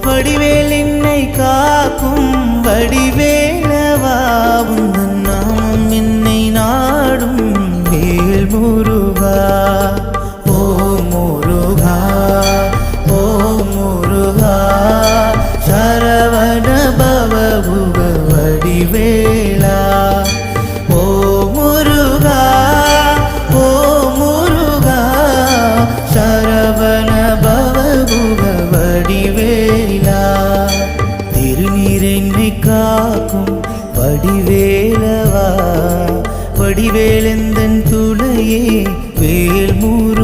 வடிவேல் என்னை காக்கும் வடிவேலவா உந்தன் நாமம் என்னை நாடும் வேல் முருகா ஓ முருகா ஓ முருகா சரவண பவ குக வடிவேலா ஓ முருகா ஓ முருகா சரவண பவ குக வடிவேலா திருநீர் என்னை காக்கும் வடிவேலவா வடிவேலெந்தன் துணையே வேல் முருகா